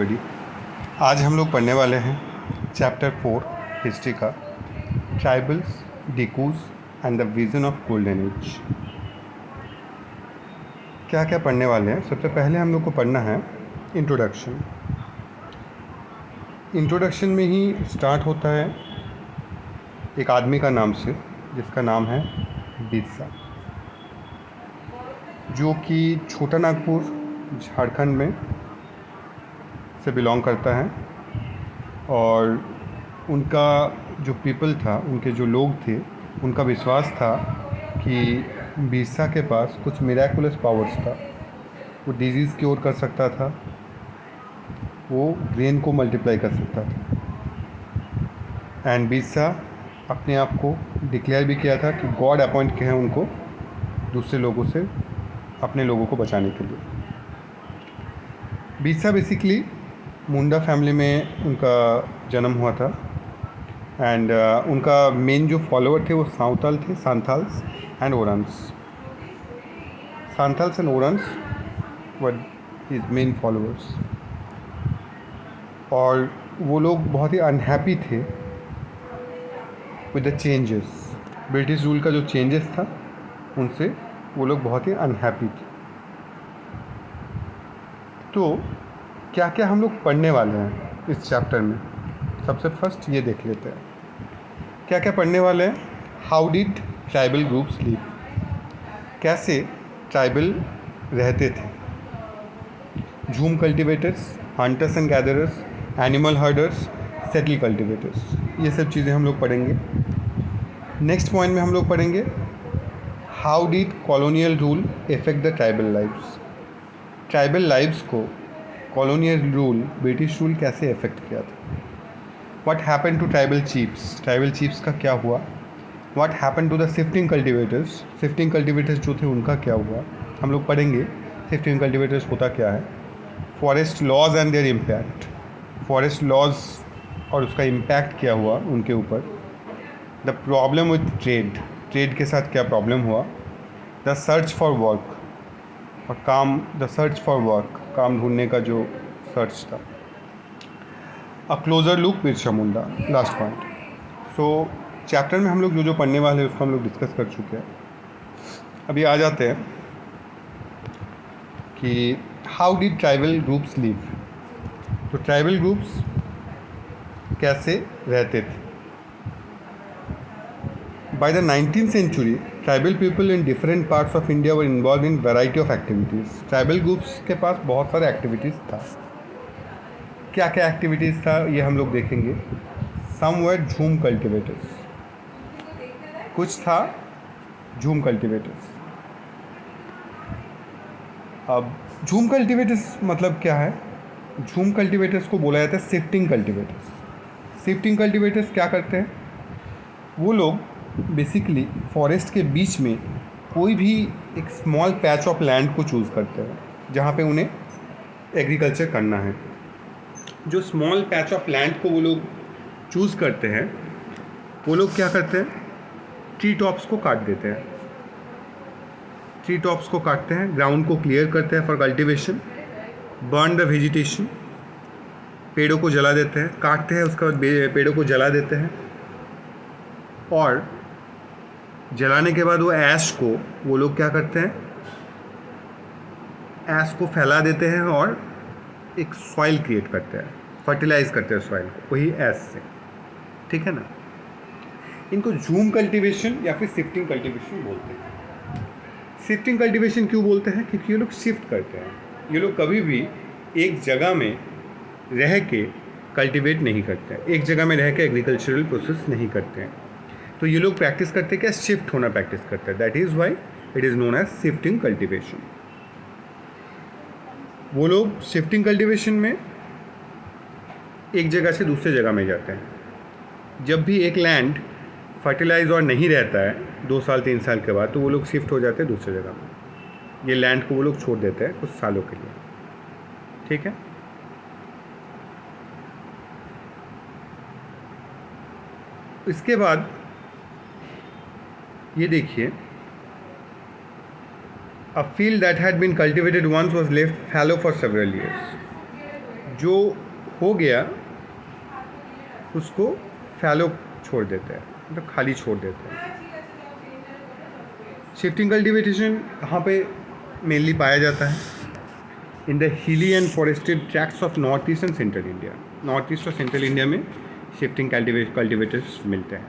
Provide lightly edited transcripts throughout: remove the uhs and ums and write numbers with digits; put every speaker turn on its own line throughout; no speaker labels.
आज हम लोग पढ़ने वाले हैं चैप्टर 4 हिस्ट्री का, tribals, dikus and the vision of golden age. क्या क्या पढ़ने वाले हैं? सबसे पहले हम लोग को पढ़ना है इंट्रोडक्शन। इंट्रोडक्शन में ही स्टार्ट होता है एक आदमी का नाम से, जिसका नाम है बिरसा, जो कि छोटा नागपुर झारखंड में से बिलोंग करता है। और उनका जो पीपल था, उनके जो लोग थे, उनका विश्वास था कि बिरसा के पास कुछ मिराकुलस पावर्स था। वो डिजीज़ क्योर कर सकता था, वो ग्रेन को मल्टीप्लाई कर सकता था। एंड बिरसा अपने आप को डिक्लेयर भी किया था कि गॉड अपॉइंट किए हैं उनको दूसरे लोगों से, अपने लोगों को बचाने के लिए। बिरसा बेसिकली मुंडा फैमिली में उनका जन्म हुआ था। एंड उनका मेन जो फॉलोअर थे वो Santhals and Oraons. Santhals and Oraons were his main followers. और वो लोग बहुत ही अनहैप्पी थे with the changes. British rule का जो चेंजेस था, उनसे वो लोग बहुत ही अनहैप्पी थे। तो क्या क्या हम लोग पढ़ने वाले हैं इस चैप्टर में, सबसे फर्स्ट ये देख लेते हैं क्या क्या पढ़ने वाले हैं। How did tribal groups live, कैसे ट्राइबल रहते थे। झूम cultivators, hunters and gatherers, animal herders, settle cultivators, ये सब चीज़ें हम लोग पढ़ेंगे। नेक्स्ट पॉइंट में हम लोग पढ़ेंगे how did colonial rule affect the tribal lives. Tribal lives को कॉलोनियल रूल, ब्रिटिश रूल कैसे इफेक्ट किया था। What happen to tribal chiefs, tribal chiefs का क्या हुआ। What happen to the shifting cultivators, shifting cultivators जो थे उनका क्या हुआ, हम लोग पढ़ेंगे शिफ्टिंग कल्टिवेटर्स होता क्या है। Forest laws and their impact, forest laws और उसका इम्पैक्ट क्या हुआ उनके ऊपर। The problem with trade, trade के साथ क्या प्रॉब्लम हुआ। द सर्च फॉर वर्क, और काम, द सर्च फॉर वर्क, काम ढूंढने का जो सर्च था। अ closure look Birsa Munda, last point. सो चैप्टर में हम लोग जो जो पढ़ने वाले हैं उसको हम लोग डिस्कस कर चुके हैं। अभी आ जाते हैं कि how did tribal groups live. तो ट्राइबल ग्रुप्स कैसे रहते थे। By the 19th century, tribal people in different parts of India were involve in variety of activities. Tribal groups के पास बहुत सारे एक्टिविटीज़ था। क्या क्या एक्टिविटीज़ था ये हम लोग देखेंगे। सम वर झूम कल्टिवेटर्स, कुछ था झूम कल्टिवेटर्स। अब झूम कल्टिवेटर्स मतलब क्या है। झूम कल्टिवेटर्स को बोला जाता है शिफ्टिंग कल्टिवेटर्स। शिफ्टिंग कल्टिवेटर्स क्या करते हैं, वो लोग बेसिकली फॉरेस्ट के बीच में कोई भी एक स्मॉल पैच ऑफ लैंड को चूज़ करते हैं जहाँ पे उन्हें एग्रीकल्चर करना है। जो स्मॉल पैच ऑफ लैंड को वो लोग चूज़ करते हैं, वो लोग क्या करते हैं, ट्री टॉप्स को काट देते हैं। ट्री टॉप्स को काटते हैं, ग्राउंड को क्लियर करते हैं for cultivation. Burn the vegetation, पेड़ों को जला देते हैं, काटते हैं उसके बाद पेड़ों को जला देते हैं। और जलाने के बाद वो ऐश को वो लोग क्या करते हैं, ऐश को फैला देते हैं और एक सॉइल क्रिएट करते हैं, फर्टिलाइज करते हैं सॉइल को वही ऐश से। ठीक है ना। इनको झूम कल्टीवेशन या फिर शिफ्टिंग कल्टीवेशन बोलते हैं। शिफ्टिंग कल्टीवेशन क्यों बोलते हैं, क्योंकि ये लोग शिफ्ट करते हैं। ये लोग कभी भी एक जगह में रह के कल्टीवेट नहीं करते हैं, एक जगह में रह के एग्रीकल्चरल प्रोसेस नहीं करते हैं। तो ये लोग प्रैक्टिस करते हैं क्या, शिफ्ट होना प्रैक्टिस करते हैं। That is why it is known as shifting cultivation. वो लोग शिफ्टिंग कल्टीवेशन में एक जगह से दूसरे जगह में जाते हैं। जब भी एक लैंड फर्टिलाइज और नहीं रहता है 2 साल 3 साल के बाद, तो वो लोग शिफ्ट हो जाते हैं दूसरे जगह में। ये लैंड को वो लोग छोड़ देते हैं कुछ सालों के लिए। ठीक है। इसके बाद ये देखिए, a field that had been cultivated once was left fallow for several years. जो हो गया उसको फैलो छोड़ देते हैं, मतलब खाली छोड़ देते हैं। शिफ्टिंग कल्टिवेशन कहाँ पे मेनली पाया जाता है? In the hilly and forested tracts of north east and central India. North east और सेंट्रल इंडिया में शिफ्टिंग कल्टिवेटर्स मिलते हैं,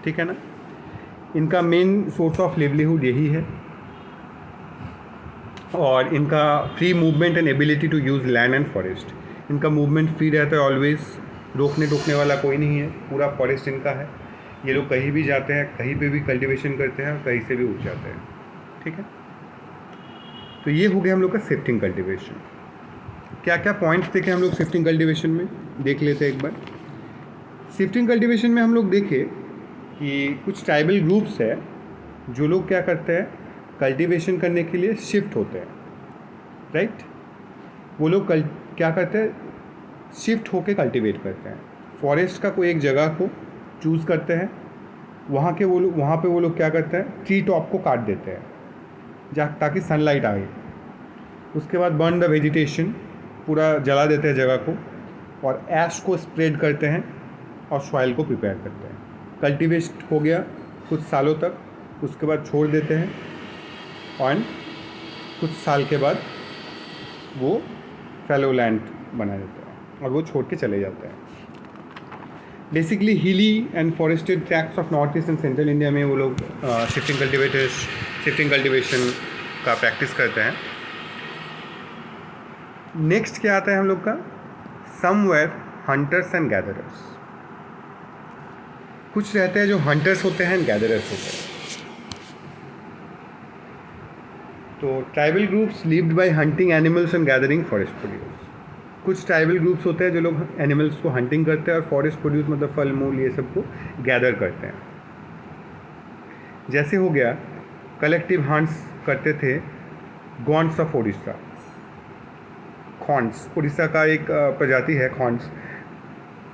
ठीक है ना। इनका मेन सोर्स ऑफ लिवलीहुड यही है, और इनका free movement and ability to use land and forest. इनका मूवमेंट फ्री रहता है ऑलवेज, रोकने टोकने वाला कोई नहीं है, पूरा फॉरेस्ट इनका है। ये लोग कहीं भी जाते हैं, कहीं पे भी कल्टीवेशन करते हैं और कहीं से भी उठ जाते हैं, ठीक है। तो ये हो गया हम लोग का शिफ्टिंग कल्टीवेशन। क्या क्या पॉइंट्स देखे हम लोग शिफ्टिंग कल्टीवेशन में, देख लेते हैं एक बार। शिफ्टिंग कल्टीवेशन में हम लोग देखे कि कुछ ट्राइबल ग्रुप्स है जो लोग क्या करते हैं, कल्टीवेशन करने के लिए शिफ्ट होते हैं, राइट। वो लोग क्या करते हैं, शिफ्ट होके कल्टीवेट करते हैं। फॉरेस्ट का कोई एक जगह को चूज़ करते हैं, वहाँ पे वो लोग क्या करते हैं, ट्री टॉप को काट देते हैं ताकि सनलाइट आए। उसके बाद बर्न द वेजिटेशन, पूरा जला देते हैं जगह को, और ऐश को स्प्रेड करते हैं और सॉइल को प्रिपेयर करते हैं। कल्टीवेट हो गया कुछ सालों तक, उसके बाद छोड़ देते हैं और कुछ साल के बाद वो फैलो लैंड बना देते हैं और वो छोड़ के चले जाते हैं। बेसिकली हिली and forested tracts of north east and central India में वो लोग शिफ्टिंग कल्टीवेशन का प्रैक्टिस करते हैं। नेक्स्ट क्या आता है हम लोग का, समवेयर हंटर्स एंड गैदरर्स। कुछ रहते हैं जो हंटर्स होते हैं एंड गैदरर्स होते हैं। तो tribal groups lived bye hunting animals and gathering forest produce. कुछ ट्राइबल ग्रुप्स होते हैं जो लोग एनिमल्स को हंटिंग करते हैं और फॉरेस्ट प्रोड्यूस मतलब फल मूल ये सब को गैदर करते हैं। जैसे हो गया कलेक्टिव हंट्स करते थे गॉन्ड्स ऑफ उड़ीसा। खॉन्ड्स उड़ीसा का एक प्रजाति है खॉन्ड्स,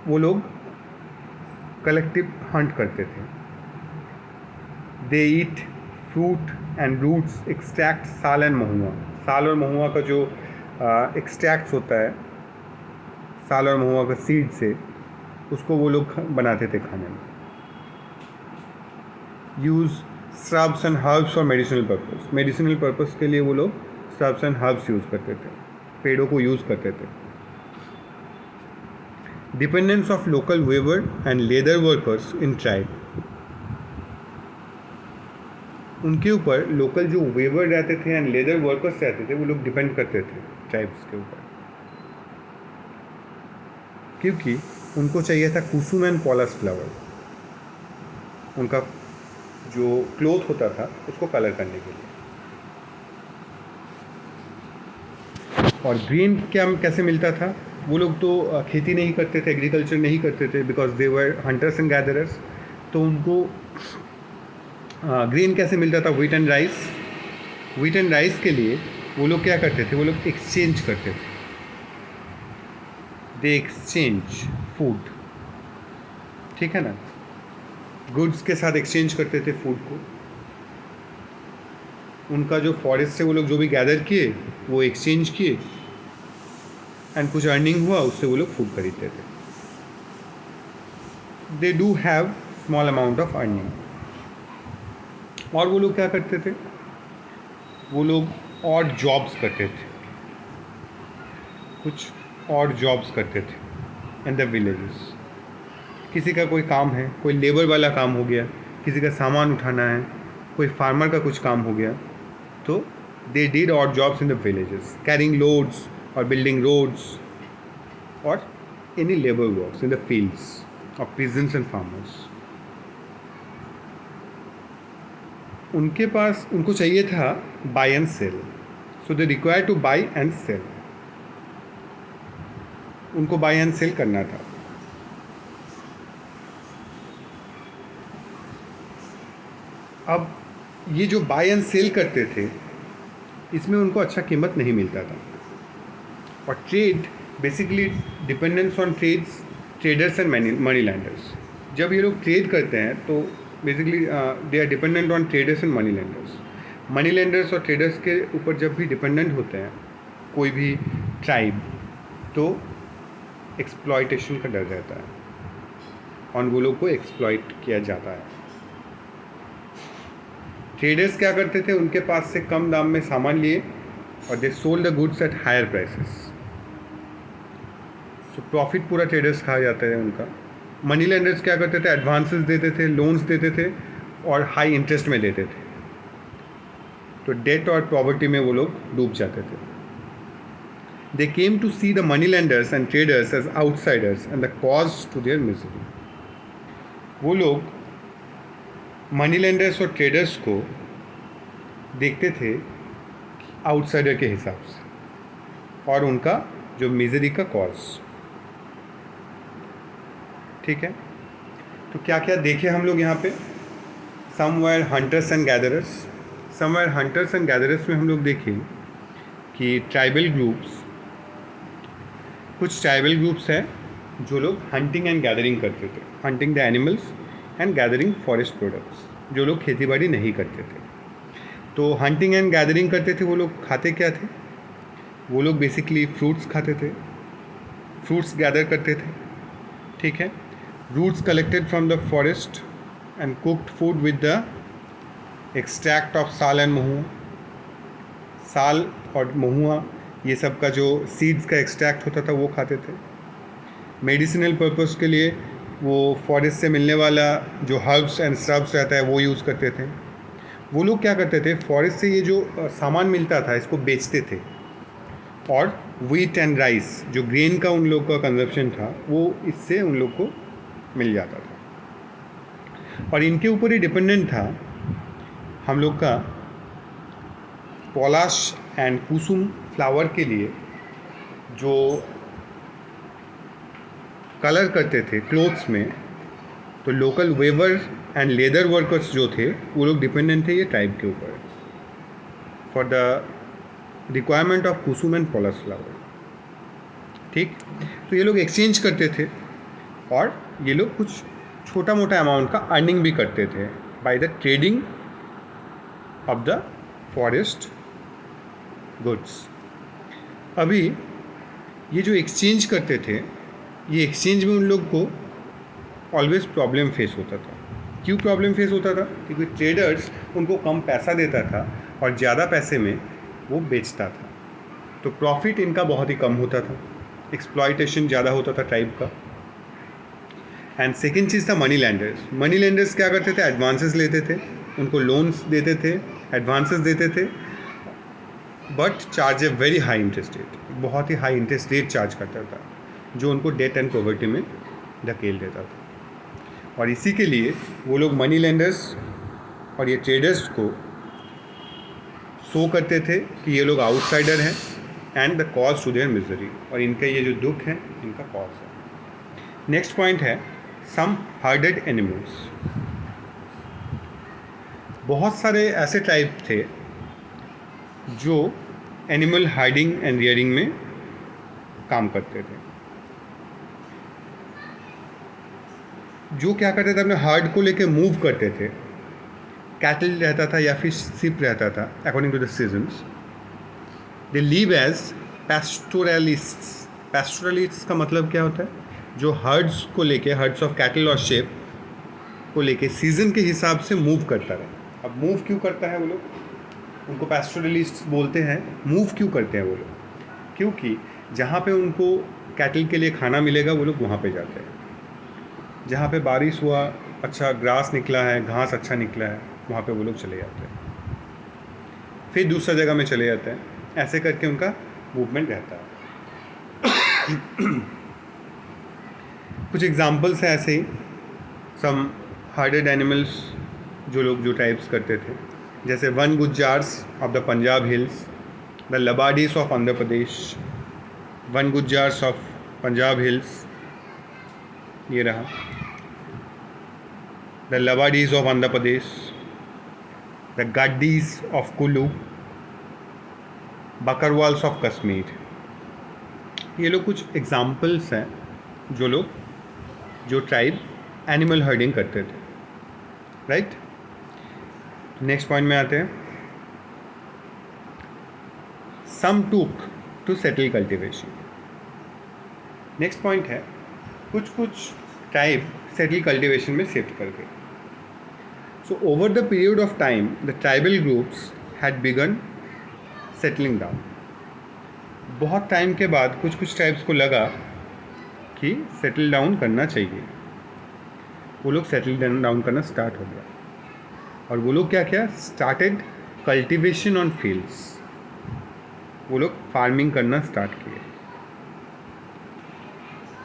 वो लोग कलेक्टिव हंट करते थे। They eat fruit and roots, extract sal and mahua. साल और महुआ का जो एक्सट्रैक्ट्स होता है, साल और महुआ का सीड से, उसको वो लोग बनाते थे खाने में। Use shrubs and herbs for medicinal purpose. Medicinal purpose के लिए वो लोग श्रब्स एंड हर्ब्स यूज़ करते थे, पेड़ों को यूज़ करते थे। Dependence of local weaver and leather workers in tribe. उनके ऊपर लोकल जो वेवर रहते थे एंड लेदर वर्कर्स रहते थे, वो लोग डिपेंड करते थे ट्राइब्स के ऊपर, क्योंकि उनको चाहिए था कुसुम एंड पॉलस फ्लावर। उनका जो क्लोथ होता था उसको कलर करने के लिए। और ग्रीन क्या कैसे मिलता था, वो लोग तो खेती नहीं करते थे, एग्रीकल्चर नहीं करते थे, because they were hunters and gatherers. तो उनको ग्रीन कैसे मिलता था, wheat and rice. Wheat and rice के लिए वो लोग क्या करते थे, वो लोग एक्सचेंज करते थे। दे एक्सचेंज फूड, ठीक है ना, गुड्स के साथ एक्सचेंज करते थे फूड को। उनका जो फॉरेस्ट से वो लोग जो भी गैदर किए वो एक्सचेंज किए एंड कुछ अर्निंग हुआ, उससे वो लोग फूड खरीदते थे। They do have small amount of earning. और वो लोग क्या करते थे, वो लोग और जॉब्स करते थे, कुछ और जॉब्स करते थे इन द विलेजेस। किसी का कोई काम है, कोई लेबर वाला काम हो गया, किसी का सामान उठाना है, कोई फार्मर का कुछ काम हो गया, तो they did odd jobs in the villages, carrying loads और building roads or any labour works in the fields of peasants and farmers. उनके पास, उनको चाहिए था buy and sell, so they require to buy and sell. उनको buy and sell करना था। अब ये जो बाय एंड सेल करते थे, इसमें उनको अच्छा कीमत नहीं मिलता था। और trade basically dependence on traders and money lenders. जब ये लोग ट्रेड करते हैं तो basically they are dependent on traders and money lenders. Money lenders और ट्रेडर्स के ऊपर जब भी डिपेंडेंट होते हैं कोई भी ट्राइब, तो एक्सप्लॉयटेशन का डर रहता है और वो लोग को एक्सप्लॉइट किया जाता है। ट्रेडर्स क्या करते थे, उनके पास से कम दाम में सामान लिए और they sold the goods at higher prices. तो प्रॉफिट पूरा ट्रेडर्स खा जाता है उनका। मनी लेंडर्स क्या करते थे, एडवांसेस देते थे, लोन्स देते थे और हाई इंटरेस्ट में देते थे। तो डेट और पॉवर्टी में वो लोग डूब जाते थे। They came to see the money lenders and traders as outsiders and the cause to their misery. वो लोग मनी लेंडर्स और ट्रेडर्स को देखते थे आउटसाइडर के हिसाब से और उनका जो मिजरी का कॉज। ठीक है, तो क्या क्या देखे हम लोग यहाँ पे। Somewhere hunters and gatherers. Somewhere hunters and gatherers में हम लोग देखें कि ट्राइबल ग्रुप्स, कुछ ट्राइबल ग्रुप्स हैं जो लोग हंटिंग एंड गैदरिंग करते थे, hunting the animals and gathering forest products. जो लोग खेती बाड़ी नहीं करते थे, तो हंटिंग एंड गैदरिंग करते थे वो लोग खाते क्या थे, वो लोग बेसिकली फ्रूट्स खाते थे, फ्रूट्स गैदर करते थे। ठीक है, roots collected from the forest and cooked food with the extract of sal and mahua. साल और महुआ ये सब का जो सीड्स का एक्सट्रैक्ट होता था वो खाते थे। मेडिसिनल पर्पस के लिए वो फॉरेस्ट से मिलने वाला जो हर्ब्स एंड श्रब्स रहता है वो यूज़ करते थे। वो लोग क्या करते थे, फॉरेस्ट से ये जो सामान मिलता था इसको बेचते थे और व्हीट एंड राइस जो ग्रेन का उन लोग का कंजप्शन था वो इससे उन लोग को मिल जाता था और इनके ऊपर ही डिपेंडेंट था हम लोग का पॉलाश एंड कुसुम फ्लावर के लिए जो कलर करते थे क्लोथ्स में। तो local weaver and leather workers जो थे वो लोग डिपेंडेंट थे ये ट्राइब के ऊपर for the requirement of kusum and palash flower. ठीक, तो ये लोग एक्सचेंज करते थे और ये लोग कुछ छोटा मोटा अमाउंट का अर्निंग भी करते थे by the trading of the forest goods. अभी ये जो एक्सचेंज करते थे, ये एक्सचेंज में उन लोग को ऑलवेज प्रॉब्लम फेस होता था। क्यों प्रॉब्लम फेस होता था? क्योंकि ट्रेडर्स उनको कम पैसा देता था और ज़्यादा पैसे में वो बेचता था, तो प्रॉफिट इनका बहुत ही कम होता था, एक्सप्लॉयटेशन ज़्यादा होता था ट्राइब का। एंड सेकेंड चीज़ था मनी लैंडर्स। मनी लैंडर्स क्या करते थे, एडवांसेस लेते थे, उनको लोन्स देते थे, एडवांसेस देते थे, but charge a very high interest rate, बहुत ही हाई इंटरेस्ट रेट चार्ज करता था जो उनको डेट एंड पॉवर्टी में धकेल देता था। और इसी के लिए वो लोग मनी लेंडर्स और ये ट्रेडर्स को शो करते थे कि ये लोग आउटसाइडर हैं and the cause to their misery, और इनका ये जो दुख है इनका कॉज है। नेक्स्ट पॉइंट है सम हर्डेड एनिमल्स। बहुत सारे ऐसे ट्राइब थे जो एनिमल हाइडिंग एंड रियरिंग में काम करते थे, जो क्या करते थे अपने हर्ड को लेके मूव करते थे। कैटल रहता था या फिर शिप रहता था according to the seasons. They live as pastoralists. Pastoralists का मतलब क्या होता है, जो हर्ड्स को लेके, हर्ड्स ऑफ कैटल और शिप को लेके सीजन के हिसाब से मूव करता रहे। अब मूव क्यों करता है वो लोग, उनको पैस्टोरलिस्ट्स बोलते हैं। मूव क्यों करते हैं वो लोग, क्योंकि जहाँ पे उनको कैटल के लिए खाना मिलेगा वो लोग वहाँ पे जाते हैं। जहाँ पे बारिश हुआ, अच्छा ग्रास निकला है, घास अच्छा निकला है, वहाँ पे वो लोग चले जाते हैं, फिर दूसरा जगह में चले जाते हैं। ऐसे करके उनका मूवमेंट रहता है। कुछ एग्जांपल्स हैं ऐसे ही, सम हार्डेड एनिमल्स जो टाइप्स करते थे, जैसे Van Gujjars of the Punjab hills, the Labadis of Andhra Pradesh. Van Gujjars of Punjab hills ये रहा, the Labadis of Andhra Pradesh, the Gaddis of Kullu, Bakarwals of Kashmir. ये लोग कुछ एग्जाम्पल्स हैं जो ट्राइब एनिमल हर्डिंग करते थे, राइट। नेक्स्ट पॉइंट में आते हैं, some took to settle cultivation. Next point है कुछ कुछ ट्राइब सेटल कल्टिवेशन में शिफ्ट कर गए. So over the period of time the tribal groups had begun settling down. बहुत टाइम के बाद कुछ कुछ ट्राइब्स को लगा कि सेटल डाउन करना चाहिए. वो लोग सेटल डाउन करना स्टार्ट हो गया. और वो लोग क्या किया, स्टार्टेड कल्टिवेशन ऑन फील्ड्स. वो लोग फार्मिंग करना स्टार्ट किए.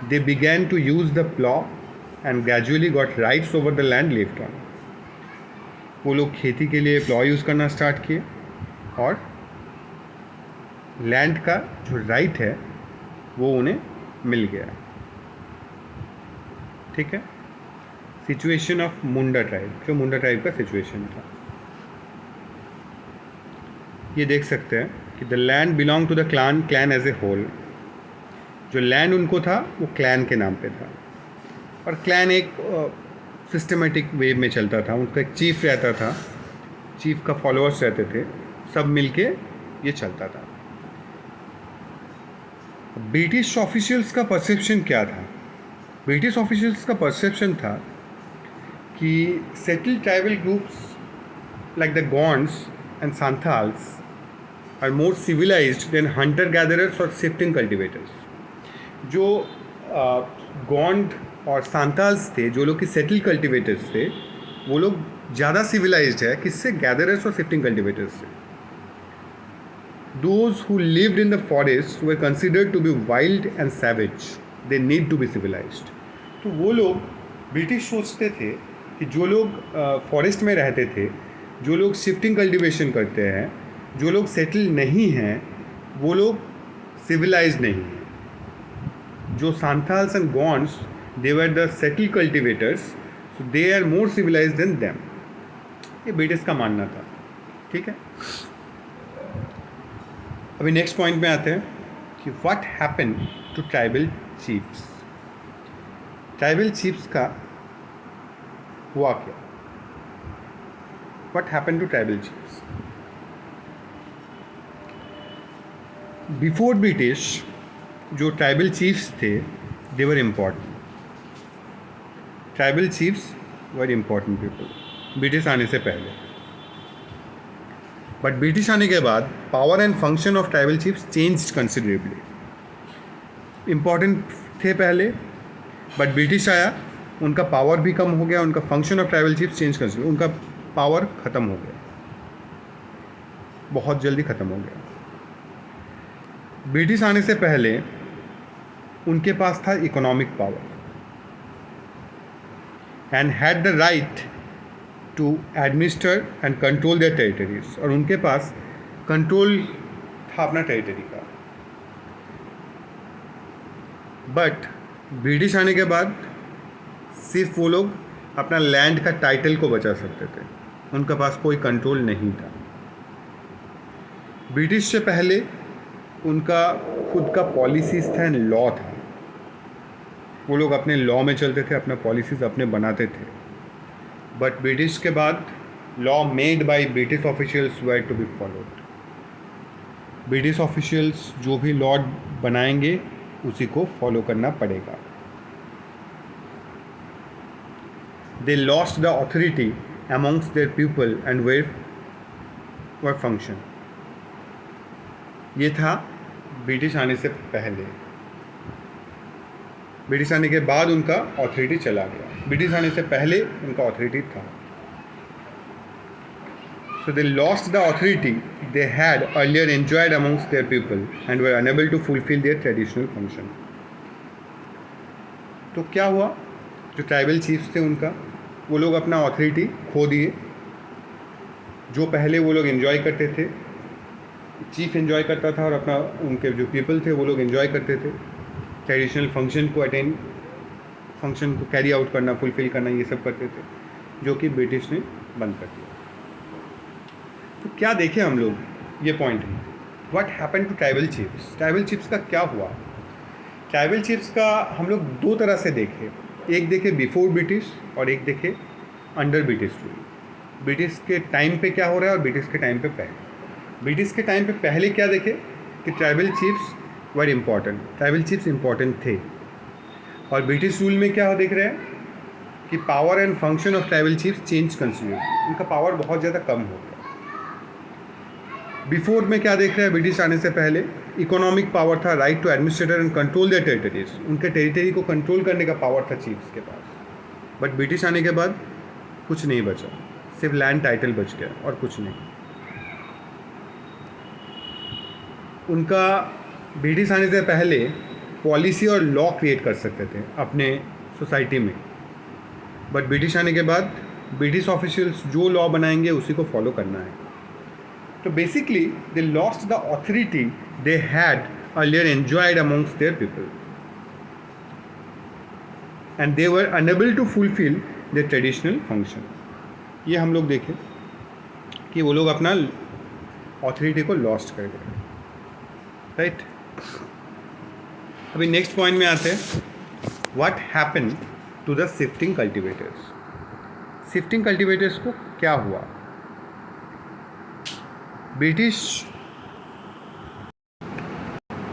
They began to use the plough and gradually got rights over the land left on. वो लोग खेती के लिए प्लॉ यूज़ करना स्टार्ट किए और लैंड का जो राइट है वो उन्हें मिल गया. ठीक है. सिचुएशन ऑफ मुंडा ट्राइब, जो मुंडा ट्राइब का सिचुएशन था, ये देख सकते हैं कि the land belong to the clan as a whole. जो लैंड उनको था वो क्लैन के नाम पे था. और क्लैन एक सिस्टमेटिक वे में चलता था. उनका एक चीफ रहता था, चीफ का फॉलोअर्स रहते थे, सब मिलके ये चलता था. ब्रिटिश ऑफिशियल्स का परसेप्शन क्या था? ब्रिटिश ऑफिशियल्स का परसेप्शन था कि settled tribal groups like the Gonds and Santhals are more civilised than hunter gatherers और शिफ्टिंग कल्टिवेटर्स. जो गोंड और सांथाल्स थे, जो लोग कि सेटल्ड कल्टिवेटर्स थे, वो लोग ज़्यादा सिविलाइज्ड है किससे, गैदरर्स और शिफ्टिंग कल्टिवेटर्स से. Those who lived in the forests were considered to be wild and savage. They need to be civilized. तो वो लोग ब्रिटिश सोचते थे कि जो लोग फॉरेस्ट में रहते थे, जो लोग शिफ्टिंग कल्टिवेशन करते हैं, जो लोग सेटल नहीं हैं, वो लोग सिविलाइज नहीं हैं. जो Santhals and Gonds, they were the settle cultivators, so they are more civilise than them. ये ब्रिटिश का मानना था. ठीक है. अभी नेक्स्ट पॉइंट में आते हैं कि what happen to tribal chiefs. Tribal chiefs का हुआ क्या? What happen to tribal chiefs? Before British जो ट्राइबल चीफ्स थे, they were important. Tribal chiefs were important people British आने से पहले. बट ब्रिटिश आने के बाद power and function of tribal chiefs change considerably. Important थे पहले, बट ब्रिटिश आया, उनका पावर भी कम हो गया, उनका function of tribal chiefs change considerably. उनका पावर ख़त्म हो गया, बहुत जल्दी ख़त्म हो गया. ब्रिटिश आने से पहले उनके पास था economic power and had the right to administer and control their territories. और उनके पास कंट्रोल था अपना टेरिटरी का. बट ब्रिटिश आने के बाद सिर्फ वो लोग अपना लैंड का टाइटल को बचा सकते थे, उनके पास कोई कंट्रोल नहीं था. ब्रिटिश से पहले उनका खुद का पॉलिसीज था एंड लॉ था. वो लोग अपने लॉ में चलते थे, अपना पॉलिसीज अपने बनाते थे. बट ब्रिटिश के बाद law made by British officials were to be followed. British officials जो भी लॉ बनाएंगे उसी को फॉलो करना पड़ेगा. They lost the authority amongst their people and were function. ये था ब्रिटिश आने से पहले. ब्रिटिश आने के बाद उनका ऑथोरिटी चला गया. ब्रिटिश आने से पहले उनका ऑथोरिटी था. So they lost the authority they had earlier enjoyed amongst their people and were unable to fulfill their traditional function. तो क्या हुआ, जो ट्राइबल चीफ्स थे उनका, वो लोग अपना ऑथोरिटी खो दिए. जो पहले वो लोग एंजॉय करते थे, चीफ एंजॉय करता था और अपना उनके जो पीपल थे वो लोग एंजॉय करते थे. ट्रेडिशनल फंक्शन को अटेंड, फंक्शन को कैरी आउट करना, फुलफिल करना, ये सब करते थे, जो कि ब्रिटिश ने बंद कर दिया. तो क्या देखें हम लोग, ये पॉइंट है, what happen to tribal chiefs. Tribal chiefs का क्या हुआ? ट्राइबल चीफ्स का हम लोग दो तरह से देखे. एक देखे बिफोर ब्रिटिश और एक देखे अंडर ब्रिटिश रूल. ब्रिटिश के टाइम पे क्या हो रहा है और ब्रिटिश के टाइम पे पहले. ब्रिटिश के टाइम पे पहले क्या देखे कि tribal chiefs were important. Tribal chiefs important थे. और ब्रिटिश रूल में क्या देख रहे हैं कि power and function of tribal chiefs change considerably, उनका पावर बहुत ज़्यादा कम हो गया। बिफोर में क्या देख रहे हैं, ब्रिटिश आने से पहले इकोनॉमिक पावर था, right to administrator and control their territories, उनके टेरिटरी को कंट्रोल करने का पावर था चीफ्स के पास। बट ब्रिटिश आने के बाद कुछ नहीं बचा, सिर्फ लैंड टाइटल बच गया और कुछ नहीं। उनका ब्रिटिश आने से पहले पॉलिसी और लॉ क्रिएट कर सकते थे अपने सोसाइटी में, बट ब्रिटिश आने के बाद ब्रिटिश ऑफिशियल्स जो लॉ बनाएंगे उसी को फॉलो करना है। तो basically they lost the authority they had earlier enjoyed amongst their people and they were unable to fulfil their traditional function. ये हम लोग देखें कि वो लोग अपना ऑथोरिटी को लॉस्ट कर गए, राइट। अभी नेक्स्ट पॉइंट में आते हैं, what happen to the shifting cultivators. Shifting cultivators को क्या हुआ? ब्रिटिश,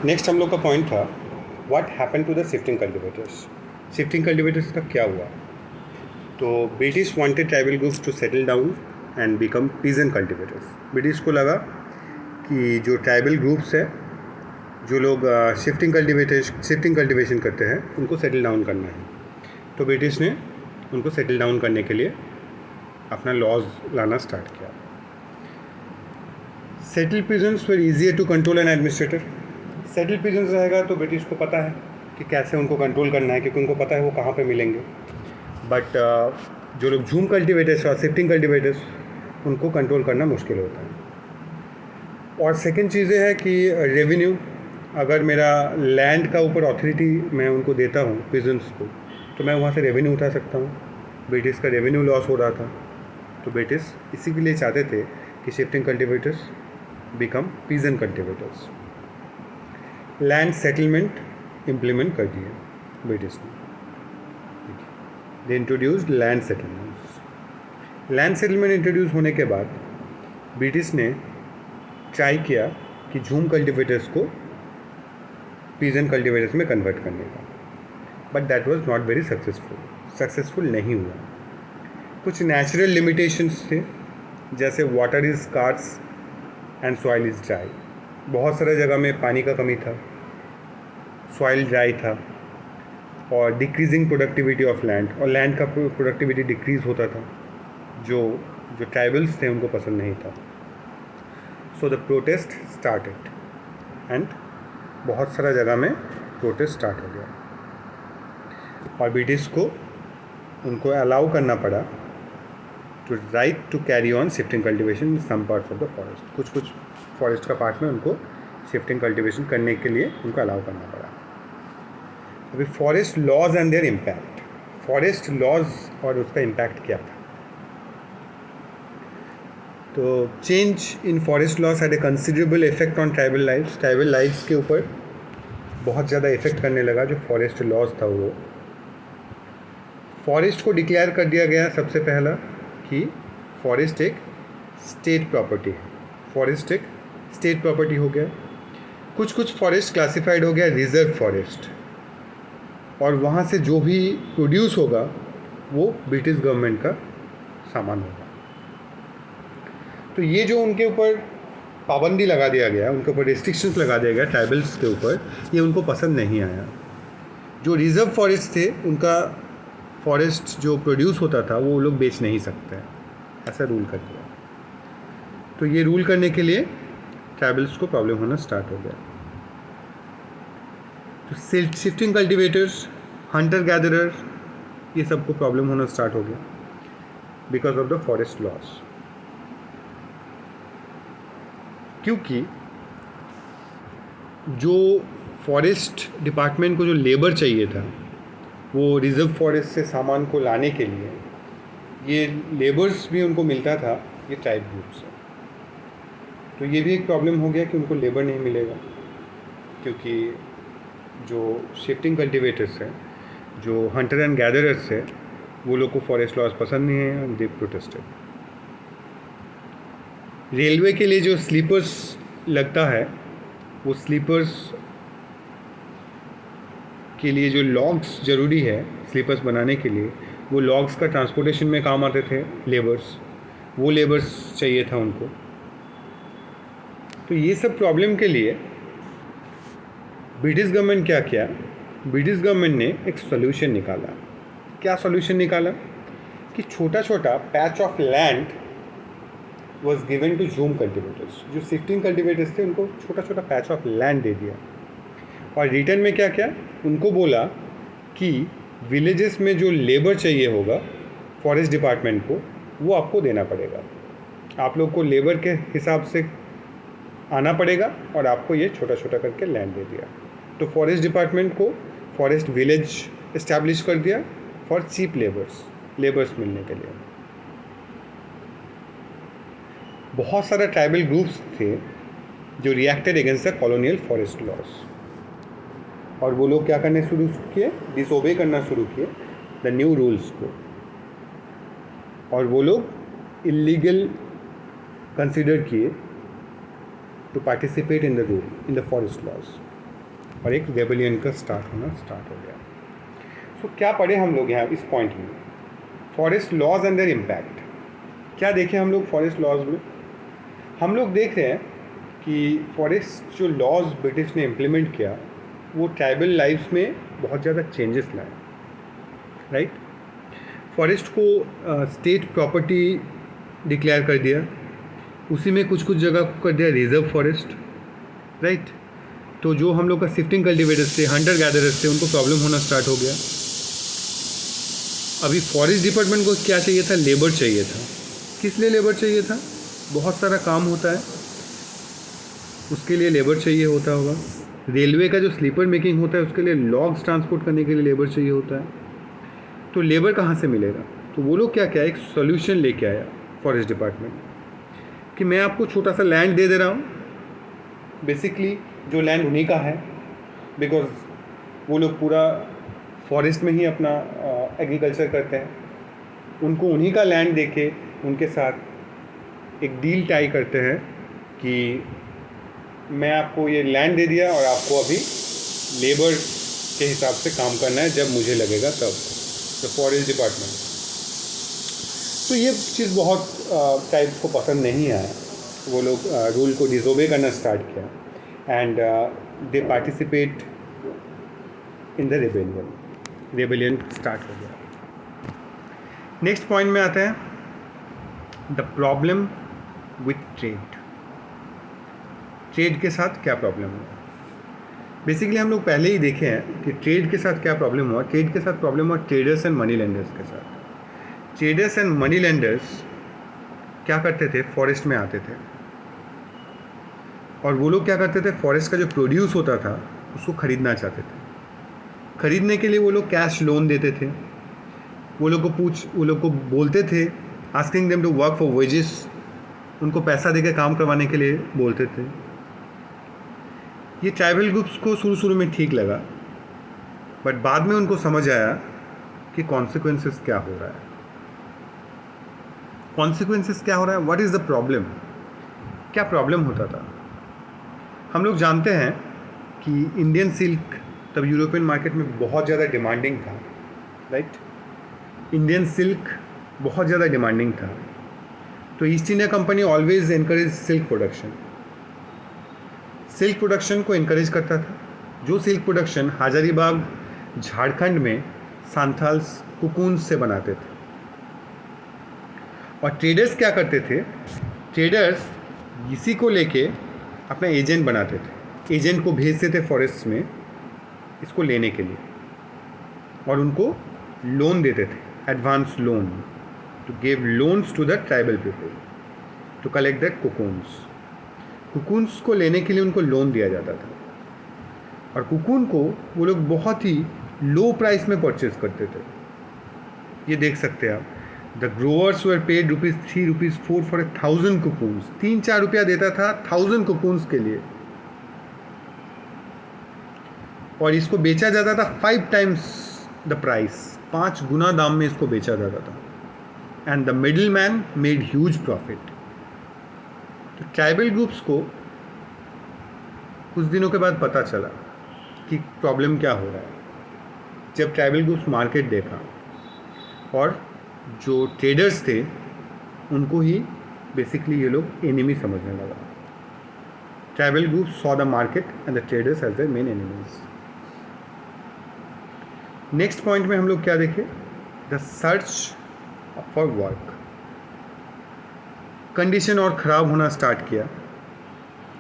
नेक्स्ट हम लोग का पॉइंट था what happen to the shifting cultivators. Shifting cultivators का क्या हुआ? तो British wanted tribal groups to settle down and become peasant cultivators. British को लगा कि जो ट्राइबल ग्रुप्स है, जो लोग शिफ्टिंग कल्टिवेशन करते हैं, उनको सेटल डाउन करना है। तो ब्रिटिश ने उनको सेटल डाउन करने के लिए अपना लॉज लाना स्टार्ट किया। Settle peasants were easier to control and administrator. Settle peasants रहेगा तो ब्रिटिश को पता है कि कैसे उनको कंट्रोल करना है, क्योंकि उनको पता है वो कहाँ पे मिलेंगे। बट जो लोग झूम कल्टिवेटर्स और शिफ्टिंग कल्टिवेटर्स, उनको कंट्रोल करना मुश्किल होता है। और सेकंड चीज़ें है कि रेवेन्यू, अगर मेरा लैंड का ऊपर अथॉरिटी मैं उनको देता हूँ पीजेंट्स को, तो मैं वहाँ से रेवेन्यू उठा सकता हूँ। ब्रिटिश का रेवेन्यू लॉस हो रहा था, तो ब्रिटिश इसी के लिए चाहते थे कि shifting cultivators become peasant cultivators. Land settlement implement कर दिए ब्रिटिश ने। They introduced land settlements. Land settlement introduce होने के बाद ब्रिटिश ने ट्राई किया कि झूम कल्टिवेटर्स को पीजेंट कल्टिवेटर्स में कन्वर्ट करने का, but that was not very successful नहीं हुआ। कुछ नेचुरल लिमिटेशंस थे, जैसे water is scarce and soil is dry. बहुत सारे जगह में पानी का कमी था, सॉइल ड्राई था, और डिक्रीजिंग प्रोडक्टिविटी ऑफ लैंड, और लैंड का प्रोडक्टिविटी डिक्रीज़ होता था, जो ट्राइबल्स थे उनको पसंद नहीं था। So the protest started and बहुत सारा जगह में प्रोटेस्ट स्टार्ट हो गया, और ब्रिटिश को उनको अलाउ करना पड़ा to right to carry on shifting cultivation in some parts of the forest. कुछ फॉरेस्ट का पार्ट में उनको शिफ्टिंग कल्टिवेशन करने के लिए उनको अलाउ करना पड़ा। अभी forest laws and their impact. Forest laws और उसका इम्पैक्ट क्या था? तो change in forest laws had a considerable effect on tribal lifes. Tribal lifes के ऊपर बहुत ज़्यादा इफेक्ट करने लगा जो फॉरेस्ट लॉज था वो। फॉरेस्ट को डिक्लेयर कर दिया गया सबसे पहला कि फॉरेस्ट एक स्टेट प्रॉपर्टी है। फॉरेस्ट एक स्टेट प्रॉपर्टी हो गया। कुछ फॉरेस्ट क्लासिफाइड हो गया रिजर्व फॉरेस्ट, और वहाँ से जो भी प्रोड्यूस होगा वो ब्रिटिश गवर्नमेंट का सामान होगा। तो ये जो उनके ऊपर पाबंदी लगा दिया गया, उनके ऊपर रिस्ट्रिक्शंस लगा दिया गया ट्राइबल्स के ऊपर, ये उनको पसंद नहीं आया। जो रिजर्व फॉरेस्ट थे, उनका फॉरेस्ट जो प्रोड्यूस होता था वो लोग बेच नहीं सकते, ऐसा रूल कर दिया। तो ये रूल करने के लिए ट्राइबल्स को प्रॉब्लम होना स्टार्ट हो गया। तो शिफ्टिंग कल्टिवेटर्स, हंटर गैदरर, ये सबको प्रॉब्लम होना स्टार्ट हो गया because of the forest loss. क्योंकि जो फॉरेस्ट डिपार्टमेंट को जो लेबर चाहिए था, वो रिजर्व फॉरेस्ट से सामान को लाने के लिए, ये लेबर्स भी उनको मिलता था ये ट्राइब ग्रुप से। तो ये भी एक प्रॉब्लम हो गया कि उनको लेबर नहीं मिलेगा, क्योंकि जो शिफ्टिंग कल्टिवेटर्स है, जो हंटर एंड गैदरर्स है, वो लोग को फॉरेस्ट लॉज पसंद नहीं है, दे प्रोटेस्टेड। रेलवे के लिए जो स्लीपर्स लगता है, वो स्लीपर्स के लिए जो लॉग्स ज़रूरी है स्लीपर्स बनाने के लिए, वो लॉग्स का ट्रांसपोर्टेशन में काम आते थे लेबर्स, वो लेबर्स चाहिए था उनको। तो ये सब प्रॉब्लम के लिए ब्रिटिश गवर्नमेंट क्या किया, ब्रिटिश गवर्नमेंट ने एक सोल्यूशन निकाला। क्या सोल्यूशन निकाला कि छोटा छोटा patch of land was given to jhum cultivators. जो शिफ्टिंग कल्टिवेटर्स थे उनको छोटा छोटा पैच ऑफ लैंड दे दिया, और रिटर्न में क्या क्या उनको बोला कि विलेजेस में जो लेबर चाहिए होगा फॉरेस्ट डिपार्टमेंट को, वो आपको देना पड़ेगा। आप लोग को लेबर के हिसाब से आना पड़ेगा और आपको ये छोटा छोटा करके लैंड दे दिया। तो फॉरेस्ट डिपार्टमेंट को फॉरेस्ट विलेज इस्टेब्लिश कर दिया फॉर चीप लेबर्स मिलने के लिए। बहुत सारा ट्राइबल ग्रुप्स थे जो reacted against the colonial forest laws, और वो लोग क्या करने शुरू किए, डिसोबे करना शुरू किए द न्यू रूल्स को, और वो लोग इलीगल कंसिडर किए to participate in the forest laws, और एक रेबेलियन का स्टार्ट हो गया। सो क्या पढ़े हम लोग यहाँ इस पॉइंट में, forest laws and their impact. क्या देखें हम लोग फॉरेस्ट लॉज में, हम लोग देख रहे हैं कि फॉरेस्ट जो लॉज ब्रिटिश ने इम्प्लीमेंट किया वो ट्राइबल लाइफ्स में बहुत ज़्यादा चेंजेस लाए, राइट। फॉरेस्ट को स्टेट प्रॉपर्टी डिक्लेयर कर दिया, उसी में कुछ कुछ जगह को कर दिया रिजर्व फॉरेस्ट, राइट। तो जो हम लोग का शिफ्टिंग कल्टिवेटर्स थे, हंटर गैदरर्स थे, उनको प्रॉब्लम होना स्टार्ट हो गया। अभी फॉरेस्ट डिपार्टमेंट को क्या चाहिए था, लेबर चाहिए था। किस लिए लेबर चाहिए था, बहुत सारा काम होता है उसके लिए लेबर चाहिए होता होगा। रेलवे का जो स्लीपर मेकिंग होता है उसके लिए लॉग्स ट्रांसपोर्ट करने के लिए लेबर चाहिए होता है। तो लेबर कहाँ से मिलेगा, तो वो लोग क्या क्या एक सॉल्यूशन लेके आया फॉरेस्ट डिपार्टमेंट कि मैं आपको छोटा सा लैंड दे दे रहा हूँ, बेसिकली जो लैंड उन्हीं का है, बिकॉज वो लोग पूरा फॉरेस्ट में ही अपना एग्रीकल्चर करते हैं। उनको उन्हीं का लैंड देके उनके साथ एक डील टाई करते हैं कि मैं आपको ये लैंड दे दिया और आपको अभी लेबर के हिसाब से काम करना है जब मुझे लगेगा तब, तो फॉरेस्ट डिपार्टमेंट। तो ये चीज़ बहुत ट्राइब्स को पसंद नहीं आया, वो लोग रूल को डिसोबे करना स्टार्ट किया and they participate in the rebellion start हो गया। नेक्स्ट पॉइंट में आते हैं, the problem with trade. Trade के साथ क्या प्रॉब्लम हुआ, बेसिकली हम लोग पहले ही देखे हैं कि ट्रेड के साथ क्या प्रॉब्लम हुआ। ट्रेड के साथ प्रॉब्लम हुआ ट्रेडर्स एंड मनी लेंडर्स के साथ। ट्रेडर्स एंड मनी लेंडर्स क्या करते थे, फॉरेस्ट में आते थे, और वो लोग क्या करते थे, फॉरेस्ट का जो प्रोड्यूस होता था उसको ख़रीदना चाहते थे। ख़रीदने के लिए वो लोग कैश लोन देते थे, वो लोग को बोलते थे asking them to work for wages, उनको पैसा देकर काम करवाने के लिए बोलते थे। ये ट्राइबल ग्रुप्स को शुरू में ठीक लगा, बट बाद में उनको समझ आया कि कॉन्सिक्वेंसेस क्या हो रहा है। कॉन्सिक्वेंसेस क्या हो रहा है, व्हाट इज़ द प्रॉब्लम, क्या प्रॉब्लम होता था। हम लोग जानते हैं कि इंडियन सिल्क तब यूरोपियन मार्केट में बहुत ज़्यादा डिमांडिंग था, राइट। इंडियन सिल्क बहुत ज़्यादा डिमांडिंग था, तो east India company always encourage silk production. Silk production को इनकरेज करता था, जो सिल्क प्रोडक्शन हजारीबाग झारखंड में सांथाल्स कुकून से बनाते थे। और ट्रेडर्स क्या करते थे, ट्रेडर्स इसी को लेके अपना एजेंट बनाते थे, एजेंट को भेजते थे फॉरेस्ट में इसको लेने के लिए, और उनको लोन देते थे, advance loan, to give loans to the tribal people to collect the cocoons. Cocoons को लेने के लिए उनको लोन दिया जाता था, और कुकून को वो लोग बहुत ही लो प्राइस में परचेज करते थे। ये देख सकते हैं आप, the growers were paid ₹3, ₹4 for 1000 कुकून्स। 3-4 रुपया देता था 1000 कुकून्स के लिए, और इसको बेचा जाता था 5 times द प्राइस, 5 गुना दाम में इसको बेचा जाता था, and the middle man made huge profit. तो ट्राइबल ग्रुप्स को कुछ दिनों के बाद पता चला कि प्रॉब्लम क्या हो रहा है, जब ट्राइबल ग्रुप्स मार्केट देखा और जो ट्रेडर्स थे उनको ही बेसिकली ये लोग एनिमी समझने लगा. Tribal groups saw the market and the traders as their main enemies. Next point में हम लोग क्या देखें? The search for work. Condition और ख़राब होना स्टार्ट किया.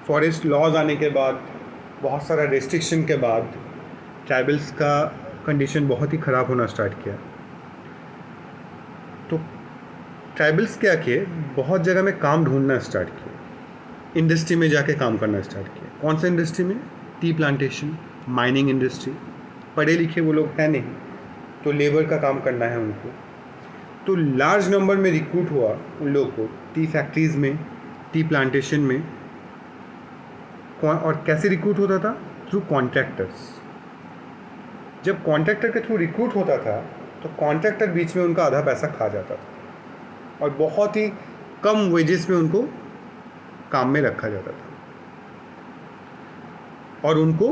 फॉरेस्ट लॉज आने के बाद, बहुत सारा रेस्ट्रिक्शन के बाद ट्राइबल्स का कंडीशन बहुत ही ख़राब होना स्टार्ट किया. तो ट्राइबल्स क्या किए, बहुत जगह में काम ढूंढना स्टार्ट किया. इंडस्ट्री में जाके काम करना स्टार्ट किया. कौन सा इंडस्ट्री में? Tea plantation, mining industry. पढ़े लिखे वो लोग हैं नहीं, तो लेबर का काम करना है उनको. तो लार्ज नंबर में रिक्रूट हुआ उन लोगों को टी फैक्ट्रीज़ में, टी प्लांटेशन में. और कैसे रिक्रूट होता था? Through contractors. जब कॉन्ट्रैक्टर के थ्रू रिक्रूट होता था तो कॉन्ट्रैक्टर बीच में उनका आधा पैसा खा जाता था और बहुत ही कम वेजेस में उनको काम में रखा जाता था और उनको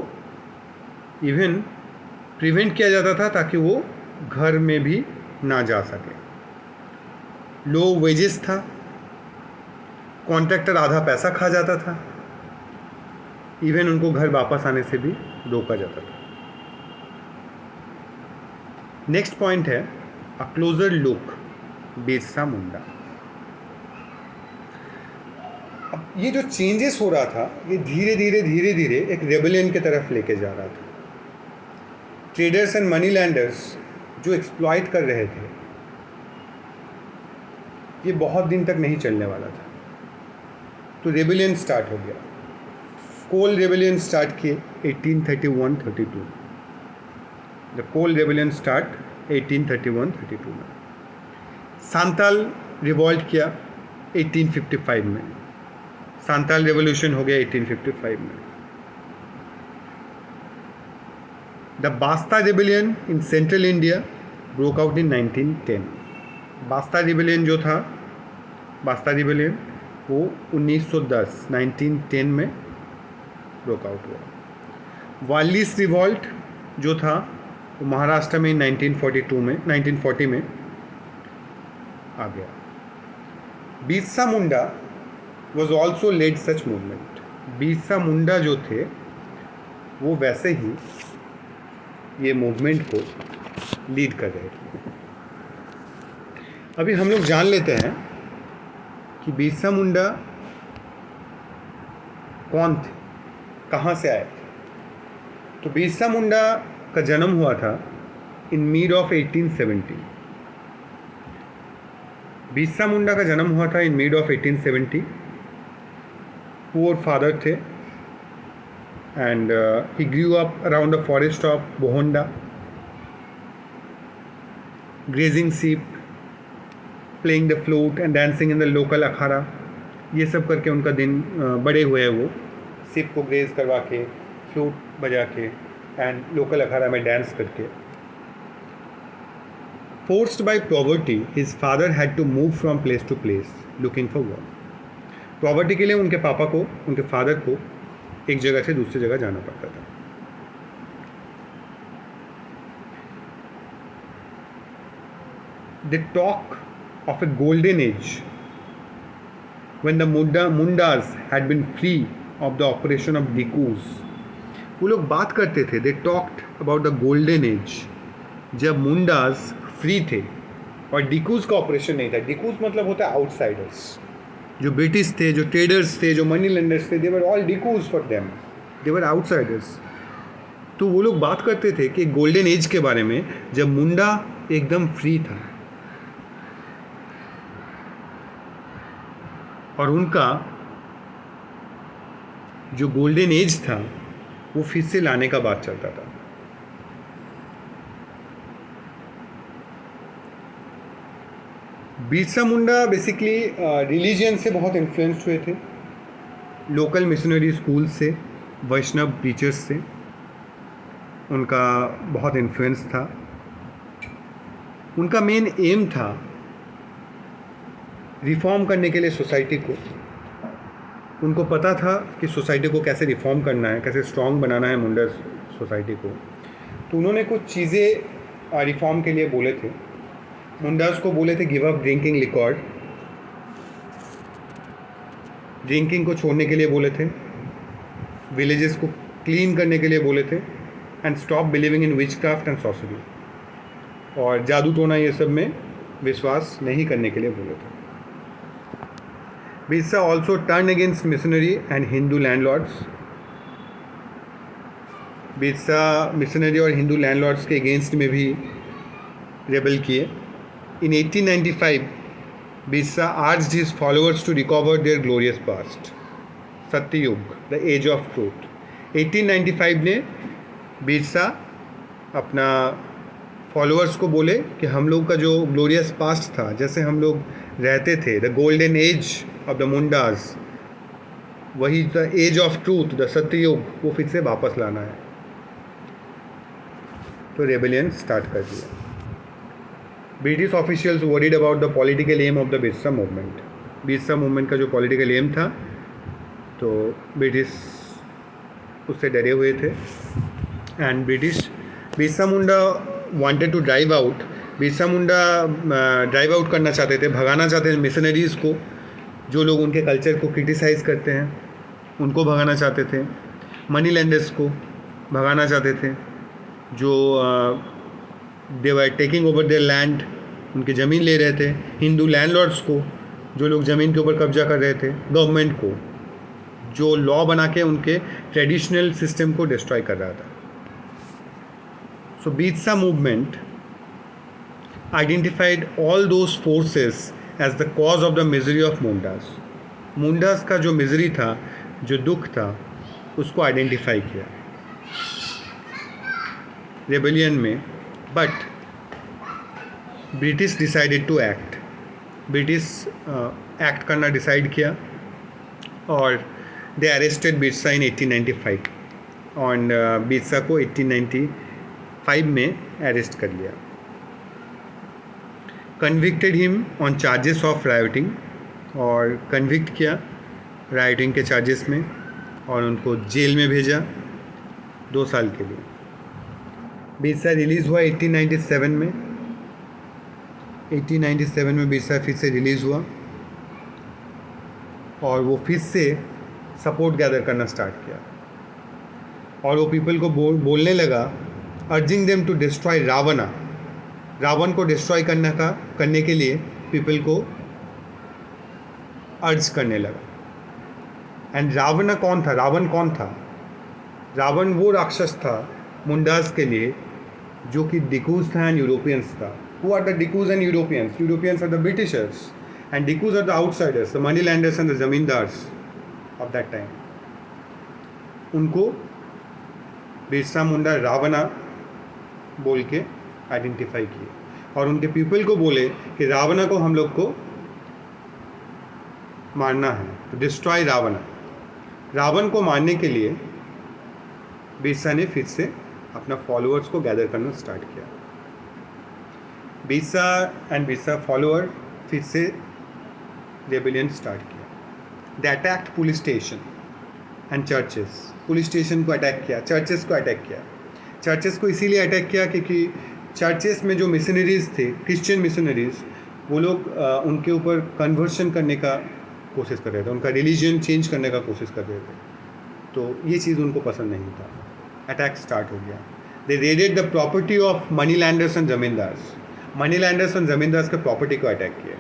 इवन प्रिवेंट किया जाता था ताकि वो घर में भी ना जा सके. लो वेजेस था, कॉन्ट्रैक्टर आधा पैसा खा जाता था, इवन उनको घर वापस आने से भी रोका जाता था. नेक्स्ट पॉइंट है अ क्लोजर लुक, बिरसा मुंडा. अब ये जो चेंजेस हो रहा था ये धीरे धीरे एक रेबेलियन की तरफ लेके जा रहा था. ट्रेडर्स एंड मनी लैंडर्स जो एक्सप्लॉइट कर रहे थे ये बहुत दिन तक नहीं चलने वाला था. तो रेबेलियन स्टार्ट हो गया. कोल रेबेलियन स्टार्ट किए 1831-32. द कोल रेबेलियन स्टार्ट 1831-32 में. सांताल रिवॉल्ट किया 1855 में. सांताल रेवोल्यूशन हो गया 1855 में. The Bastar rebellion in central India broke out in 1910. Bastar rebellion जो था, बास्ता रिबेलियन वो 1910 में ब्रोक आउट हुआ. वालिस रिवॉल्ट जो था वो महाराष्ट्र में 1940 में आ गया. Birsa Munda was also led such movement. Birsa Munda जो थे वो वैसे ही ये मूवमेंट को लीड कर रहे थे. अभी हम लोग जान लेते हैं कि बिरसा मुंडा कौन थे, कहाँ से आए थे. तो बिरसा मुंडा का जन्म हुआ था in mid of 1870. Birsa Munda का जन्म हुआ था in mid of 1870. Poor father थे and he grew up around the forest of Bohonda, grazing sheep, playing the flute and dancing in the local akhara. ये सब करके उनका दिन बड़े हुए वो शिप को ग्रेज करवा के, फ्लूट बजा के एंड लोकल अखाड़ा में डांस करके. Forced by poverty, his father had to move from place to place looking for work. Poverty के लिए उनके पापा को, उनके फादर को एक जगह से दूसरी जगह जाना पड़ता था. They talk of a golden age when the Mundas had been free of the operation of Dikus. वो लोग बात करते थे, they talked about the golden age जब मुंडास फ्री थे और डिकूज का ऑपरेशन नहीं था. डिकूज मतलब होता है आउटसाइडर्स. जो ब्रिटिश थे, जो ट्रेडर्स थे, जो मनी लेंडर्स थे, they were all dikus for them, they were outsiders. तो वो लोग बात करते थे कि गोल्डन एज के बारे में जब मुंडा एकदम फ्री था और उनका जो गोल्डन एज था वो फिर से लाने का बात चलता था. बिरसा मुंडा बेसिकली रिलीजन से बहुत इन्फ्लुएंस्ड हुए थे. लोकल मिशनरी स्कूल से, वैष्णव टीचर्स से उनका बहुत इन्फ्लुएंस था. उनका मेन एम था रिफॉर्म करने के लिए सोसाइटी को. उनको पता था कि सोसाइटी को कैसे रिफॉर्म करना है, कैसे स्ट्रॉन्ग बनाना है मुंडा सोसाइटी को. तो उन्होंने कुछ चीज़ें रिफॉर्म के लिए बोले थे। मुंडास को बोले थे give up drinking liquor, drinking को छोड़ने के लिए बोले थे, विलेजेस को क्लीन करने के लिए बोले थे, and stop believing in witchcraft and sorcery, और जादू टोना ये सब में विश्वास नहीं करने के लिए बोले थे। Birsa also turn against missionary and Hindu landlords. Birsa missionary और हिंदू लैंडलॉर्ड्स के अगेंस्ट में भी रेबल किए। In 1895 Birsa urged his followers to recover their glorious past, Satyayug, the age of truth. 1895 ने बिरसा अपना फॉलोअर्स को बोले कि हम लोग का जो ग्लोरियस पास्ट था, जैसे हम लोग रहते थे, the golden age of the Mundas, वही the age of truth, the Satyayug, वो फिर से वापस लाना है। तो रेबेलियन स्टार्ट कर दिया। British officials worried about the political aim of the Birsa movement. Birsa movement का जो पॉलिटिकल एम था, तो ब्रिटिश उससे डरे हुए थे। And Birsa Munda wanted to drive out, Birsa Munda drive out करना चाहते थे, भगाना चाहते थे मिशनरीज़ को, जो लोग उनके कल्चर को क्रिटिसाइज़ करते हैं उनको भगाना चाहते थे। मनी लैंडर्स को भगाना चाहते थे, जो they were taking over their land, उनकी ज़मीन ले रहे थे। हिंदू लैंडलॉर्ड्स को, जो लोग ज़मीन के ऊपर कब्जा कर रहे थे। गवर्नमेंट को, जो लॉ बना के उनके ट्रेडिशनल सिस्टम को डिस्ट्रॉय कर रहा था। So Birsa movement identified all those forces as the cause of the misery of Mundas. Mundas का जो मिजरी था, जो दुख था, उसको आइडेंटिफाई किया रेबेलियन में। But British decided to act, British act करना डिसाइड किया, और दे अरेस्टेड बिरसा इन 1895, और बिरसा को 1895 में अरेस्ट कर लिया। Convicted him on charges of rioting, और कन्विक्ट किया रायोटिंग के चार्जेस में, और उनको जेल में भेजा 2 साल के लिए। बिरसा रिलीज़ हुआ 1897 में। 1897 में बिरसा फिर से रिलीज़ हुआ, और वो फिर से सपोर्ट गैदर करना स्टार्ट किया, और वो पीपल को बोलने लगा, urging them to destroy Ravana. Ravan को डिस्ट्रॉय करने के लिए पीपल को अर्ज करने लगा। एंड रावण कौन था? रावण कौन था? रावण वो राक्षस था मुंडास के लिए, जो कि डिकूज था एंड यूरोपियंस था। Who are the dikus and Europeans? Europeans are the Britishers, and dikus are the outsiders, the money landers and the zamindars of that time. उनको बिरसा मुंडा रावणा बोल के आइडेंटिफाई किए, और उनके पीपल को बोले कि रावणा को हम लोग को मारना है, तो डिस्ट्रॉय रावणा। रावण को मारने के लिए बिरसा ने फिर से अपना फॉलोअर्स को गैदर करना स्टार्ट किया। बिरसा एंड बिरसा फॉलोअर फिर से रेबेलियन स्टार्ट किया। They attacked police station and churches. Police station को अटैक किया, चर्चेस को अटैक किया। चर्चेस को इसीलिए अटैक किया क्योंकि चर्चेस में जो मिशनरीज़ थे, क्रिश्चियन मिशनरीज़, वो लोग उनके ऊपर कन्वर्शन करने का कोशिश कर रहे थे, उनका रिलीजन चेंज करने का कोशिश कर रहे थे, तो ये चीज़ उनको पसंद नहीं था। अटैक स्टार्ट हो गया। They raided the property of money landers and zamindars. Money landers and zamindars के प्रॉपर्टी को अटैक किया।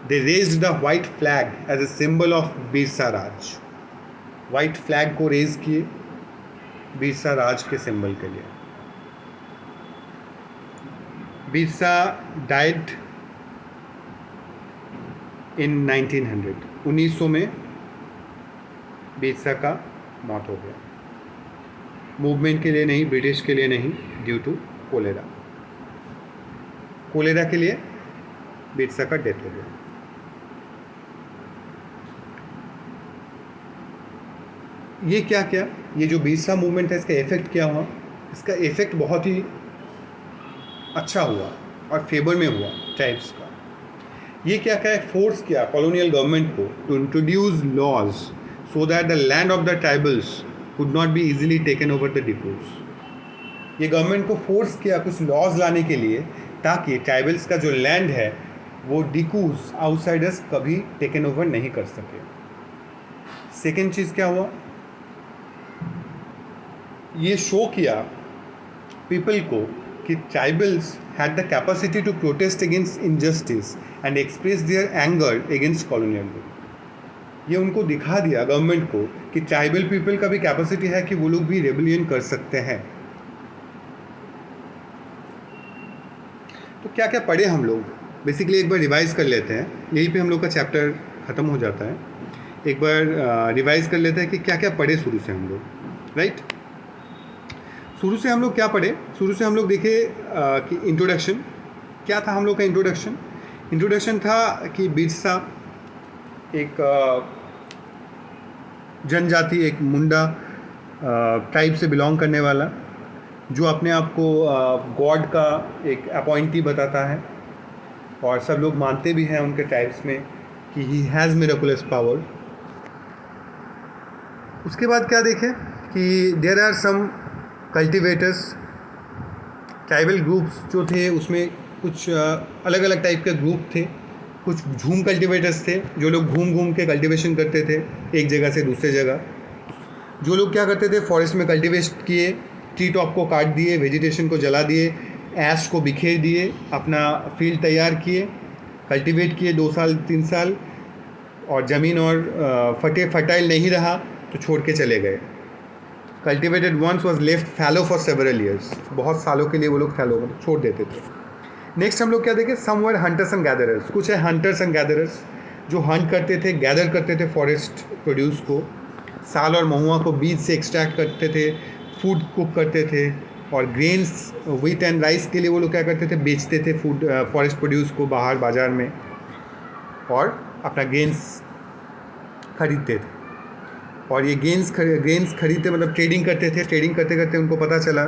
They raised the white flag as a symbol of Birsa Raj. White flag को रेज किए बिरसा राज के सिंबल के लिए। Birsa died in 1900। 1900 में बिरसा का मौत हो गया। मूवमेंट के लिए नहीं, ब्रिटिश के लिए नहीं, ड्यू टू कोलेरा। कोलेरा के लिए बिरसा का डेथ हो गया। ये क्या क्या, ये जो बिरसा मूवमेंट है, इसका इफेक्ट क्या हुआ? इसका इफेक्ट बहुत ही अच्छा हुआ और फेवर में हुआ ट्राइब्स का। ये क्या क्या फोर्स किया कॉलोनियल गवर्नमेंट को to introduce laws so that the land of the tribals could not be easily taken over the डिपोज। ये गवर्नमेंट को फोर्स किया कुछ लॉज लाने के लिए, ताकि ट्राइबल्स का जो लैंड है वो डिकूज आउटसाइडर्स कभी टेकन ओवर नहीं कर सके। सेकेंड चीज़ क्या हुआ, ये शो किया पीपल को कि tribals had the capacity to protest against injustice and express their anger against colonial rule. ये उनको दिखा दिया गवर्नमेंट को कि ट्राइबल पीपल का भी कैपेसिटी है कि वो लोग भी रेबेलियन कर सकते हैं। तो क्या क्या पढ़े हम लोग, बेसिकली एक बार रिवाइज कर लेते हैं, यहीं पे हम लोग का चैप्टर ख़त्म हो जाता है। एक बार रिवाइज कर लेते हैं कि क्या क्या पढ़े शुरू से हम लोग, राइट। शुरू से हम लोग क्या पढ़े, शुरू से हम लोग देखे कि इंट्रोडक्शन क्या था हम लोग का। इंट्रोडक्शन था कि बिरसा एक जनजाति, एक मुंडा टाइप से बिलोंग करने वाला, जो अपने आप को गॉड का एक अपॉइंटी बताता है, और सब लोग मानते भी हैं उनके ट्राइब्स में कि ही हैज़ मिरेकुलस पावर। उसके बाद क्या देखें कि there are some cultivators, tribal groups जो थे उसमें कुछ अलग अलग टाइप के ग्रुप थे। कुछ झूम कल्टिवेटर्स थे, जो लोग घूम घूम के कल्टिवेशन करते थे एक जगह से दूसरे जगह। जो लोग क्या करते थे, फॉरेस्ट में कल्टिवेट किए, ट्री टॉप को काट दिए, वेजिटेशन को जला दिए, ऐश को बिखेर दिए, अपना फील्ड तैयार किए, कल्टिवेट किए 2 साल 3 साल, और ज़मीन और फर्टाइल नहीं रहा तो छोड़ के चले गए। Cultivated once was left fallow for several years, बहुत सालों के लिए वो लोग फैलो छोड़ देते थे। नेक्स्ट हम लोग क्या देखें, सम वर हंटर्स एंड गैदरर्स। कुछ है हंटर्स एंड गैदरर्स, जो हंट करते थे, गैदर करते थे फॉरेस्ट प्रोड्यूस को, साल और महुआ को बीज से एक्सट्रैक्ट करते थे, फूड कुक करते थे, और ग्रेन्स व्हीट एंड राइस के लिए वो लोग क्या करते थे, बेचते थे फूड फॉरेस्ट प्रोड्यूस को बाहर बाज़ार में, और अपना गेन्स खरीदते थे। और ये गेन्स खरीदते मतलब ट्रेडिंग करते थे। ट्रेडिंग करते करते उनको पता चला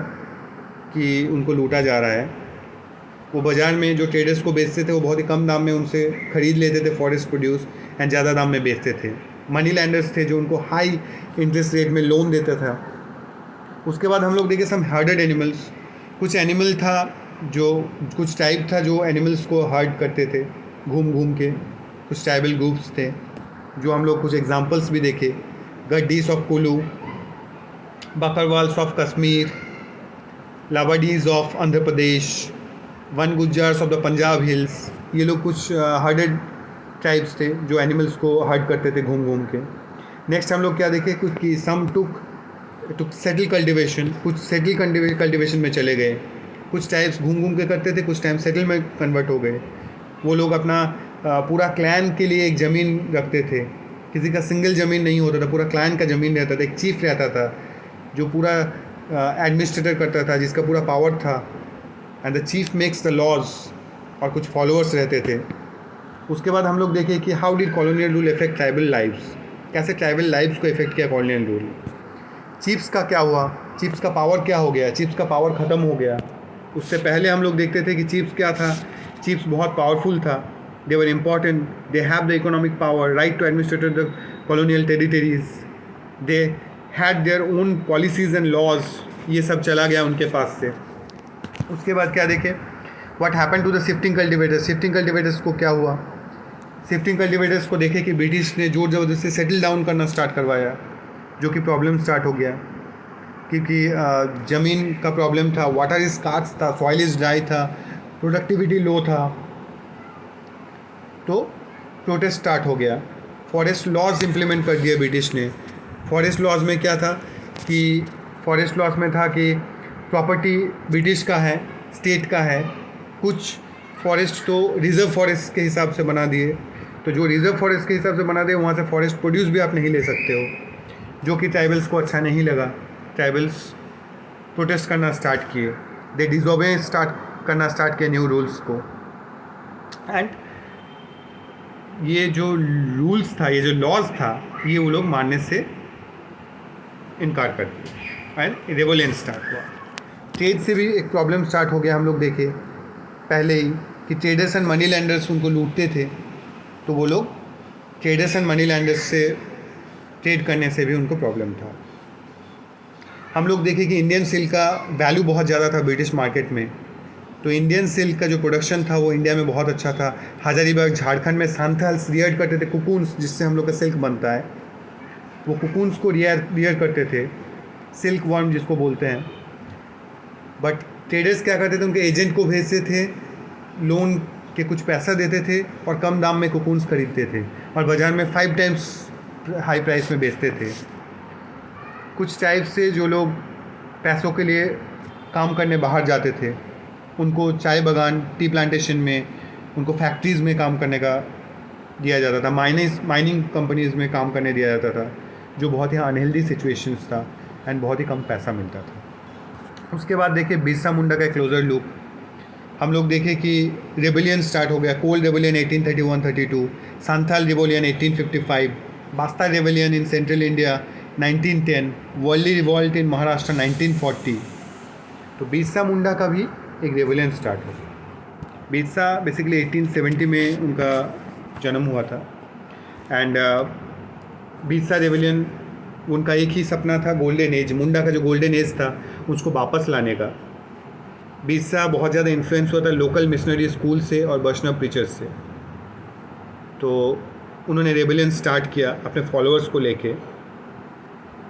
कि उनको लूटा जा रहा है। वो बाज़ार में जो ट्रेडर्स को बेचते थे वो बहुत ही कम दाम में उनसे ख़रीद लेते थे फॉरेस्ट प्रोड्यूस, एंड ज़्यादा दाम में बेचते थे। मनी लैंडर्स थे जो उनको हाई इंटरेस्ट रेट में लोन देता था। उसके बाद हम लोग देखे सम हर्डेड एनिमल्स। कुछ एनिमल था जो, कुछ टाइप था जो एनिमल्स को हर्ड करते थे घूम घूम के। कुछ ट्राइबल ग्रुप्स थे जो हम लोग कुछ एग्जांपल्स भी देखे, Gaddis of Kullu, Bakarwals of Kashmir, Labadis of Andhra Pradesh, Van Gujjars of the Punjab hills. ये लोग कुछ हर्डेड ट्राइब्स थे जो एनिमल्स को हर्ड करते थे घूम घूम के। नेक्स्ट हम लोग क्या देखे, कुछ कि सम टुक सेटल कल्टिवेशन, कुछ सेटल कल्टिवेशन में चले गए। कुछ टाइप्स घूम घूम के करते थे, कुछ टाइम सेटल में कन्वर्ट हो गए। वो लोग अपना पूरा क्लैन के लिए एक ज़मीन रखते थे, किसी का सिंगल ज़मीन नहीं होता था, पूरा क्लैन का ज़मीन रहता था। एक चीफ रहता था जो पूरा एडमिनिस्ट्रेटर करता था, जिसका पूरा पावर था, and the chief makes the laws, और कुछ फॉलोअर्स रहते थे। उसके बाद हम लोग देखें कि how did colonial rule effect tribal lives, कैसे ट्राइबल लाइव्स को इफेक्ट किया कॉलोनियल रूल। चीफ्स का क्या हुआ, चीफ्स का पावर क्या हो गया, चीफ्स का पावर ख़त्म हो गया। उससे पहले हम लोग देखते थे कि चीफ्स क्या था, चीफ्स बहुत पावरफुल था, they were important, they have the economic power, right to administrate the colonial territories, they had their own policies and laws. ये सब चला गया उनके पास से। उसके बाद क्या देखें, what happen to the shifting cultivators. Shifting cultivators को क्या हुआ, शिफ्टिंग कल्टिवेटर्स को देखे कि ब्रिटिश ने जोर ज़बरदस्ती सेटल डाउन करना स्टार्ट करवाया, जो कि प्रॉब्लम स्टार्ट हो गया, क्योंकि ज़मीन का प्रॉब्लम था, वाटर इज स्कार्स था, सॉइल इज ड्राई था, प्रोडक्टिविटी लो था, तो प्रोटेस्ट स्टार्ट हो गया। फॉरेस्ट लॉज इम्प्लीमेंट कर दिया ब्रिटिश ने। फॉरेस्ट लॉज में क्या था कि फॉरेस्ट लॉज में था कि प्रॉपर्टी ब्रिटिश का है, स्टेट का है, कुछ फॉरेस्ट तो रिज़र्व फॉरेस्ट के हिसाब से बना दिए। तो जो रिज़र्व फॉरेस्ट के हिसाब से बना दिए वहाँ से फॉरेस्ट प्रोड्यूस भी आप नहीं ले सकते हो, जो कि ट्राइबल्स को अच्छा नहीं लगा। ट्राइबल्स प्रोटेस्ट करना स्टार्ट किए, दे डिसोबे करना स्टार्ट किए न्यू रूल्स को, एंड ये जो रूल्स था, ये जो लॉज था, ये वो लोग मानने से इनकार कर दिए, एंड रेवोलेंस स्टार्ट हुआ। ट्रेड से भी एक प्रॉब्लम स्टार्ट हो गया। हम लोग देखे पहले ही कि ट्रेडर्स एंड मनी लैंडर्स उनको लूटते थे, तो वो लोग ट्रेडर्स एंड मनी लैंडर्स से ट्रेड करने से भी उनको प्रॉब्लम था। हम लोग देखें कि इंडियन सिल्क का वैल्यू बहुत ज़्यादा था ब्रिटिश मार्केट में, तो इंडियन सिल्क का जो प्रोडक्शन था वो इंडिया में बहुत अच्छा था। हजारीबाग झारखंड में सांथाल्स रियर करते थे कुकून्स, जिससे हम लोग का सिल्क बनता है, वो कुकून्स को रियर करते थे, सिल्क वर्म जिसको बोलते हैं। बट ट्रेडर्स क्या करते थे, उनके एजेंट को भेजते थे, लोन के कुछ पैसा देते थे और कम दाम में कुकून्स खरीदते थे और बाज़ार में 5 टाइम्स हाई प्राइस में बेचते थे। कुछ टाइप से जो लोग पैसों के लिए काम करने बाहर जाते थे, उनको चाय बागान, टी प्लांटेशन में, उनको फैक्ट्रीज़ में काम करने का दिया जाता था, माइनिंग कंपनीज़ में काम करने दिया जाता था, जो बहुत ही अनहेल्दी सिचुएशंस था एंड बहुत ही कम पैसा मिलता था। उसके बाद देखिए बिरसा मुंडा का क्लोज़र लुक, हम लोग देखें कि रेबेलियन स्टार्ट हो गया, Kol rebellion 1831-32, Santhal rebellion 1855, Bastar rebellion in central India 1910, Warli revolt in Maharashtra 1940। तो बिरसा मुंडा का भी एक रेबेलियन स्टार्ट हो गया। बिरसा बेसिकली 1870 में उनका जन्म हुआ था एंड बिरसा रेबेलियन, उनका एक ही सपना था, गोल्डन एज, मुंडा का जो गोल्डन एज था उसको वापस लाने का। बिरसा बहुत ज़्यादा इन्फ्लुएंस हुआ था लोकल मिशनरी स्कूल से और वैष्णव प्रीचर्स से, तो उन्होंने रेबेलियन स्टार्ट किया अपने फॉलोअर्स को लेके,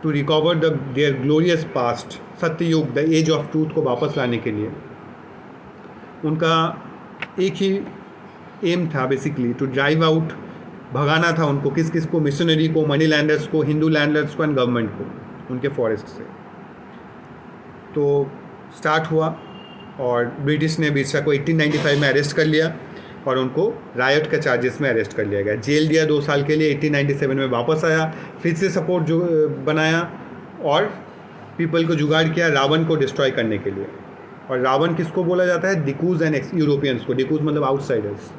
to recover their glorious past, Satyayug, the age of truth को वापस लाने के लिए। उनका एक ही एम था बेसिकली, टू ड्राइव आउट, भगाना था उनको, किस किस को, मिशनरी को, मनी लैंडर्स को, हिंदू लैंडर्स को एंड गवर्नमेंट को उनके फॉरेस्ट से। तो स्टार्ट हुआ और ब्रिटिश ने बिरसा को 1895 में अरेस्ट कर लिया और उनको रायट के चार्जेस में अरेस्ट कर लिया गया, जेल दिया 2 साल के लिए। 1897 में वापस आया, फिर से सपोर्ट जो बनाया और पीपल को जुगाड़ किया रावण को डिस्ट्रॉय करने के लिए। और रावण किसको बोला जाता है? डिकूज एंड यूरोपियंस को। डिकूज मतलब आउटसाइडर्स।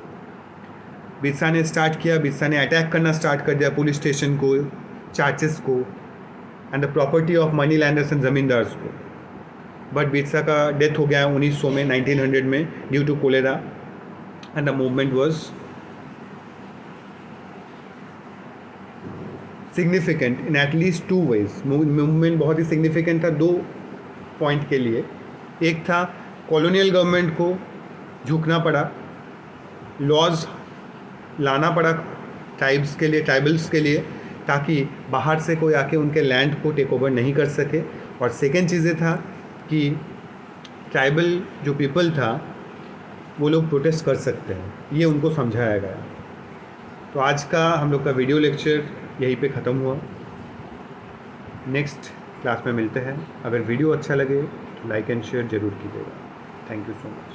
बिरसा ने स्टार्ट किया, बिरसा ने अटैक करना स्टार्ट कर दिया पुलिस स्टेशन को, चर्चेस को and the property of money landers and zamindars को। बट बिरसा का डेथ हो गया 1900 में, 1900 में, due to cholera and the movement was significant in at least 2 ways। Movement बहुत ही सिग्निफिकेंट था 2 पॉइंट के लिए। एक था कॉलोनियल गवर्नमेंट को झुकना पड़ा, लॉज लाना पड़ा ट्राइब्स के लिए, ट्राइबल्स के लिए, ताकि बाहर से कोई आके उनके लैंड को टेक ओवर नहीं कर सके। और सेकेंड चीज़ें था कि ट्राइबल जो पीपल था वो लोग प्रोटेस्ट कर सकते हैं, ये उनको समझाया गया। तो आज का हम लोग का वीडियो लेक्चर यहीं पे ख़त्म हुआ। नेक्स्ट क्लास में मिलते हैं। अगर वीडियो अच्छा लगे तो लाइक एंड शेयर ज़रूर कीजिएगा। Thank you so much.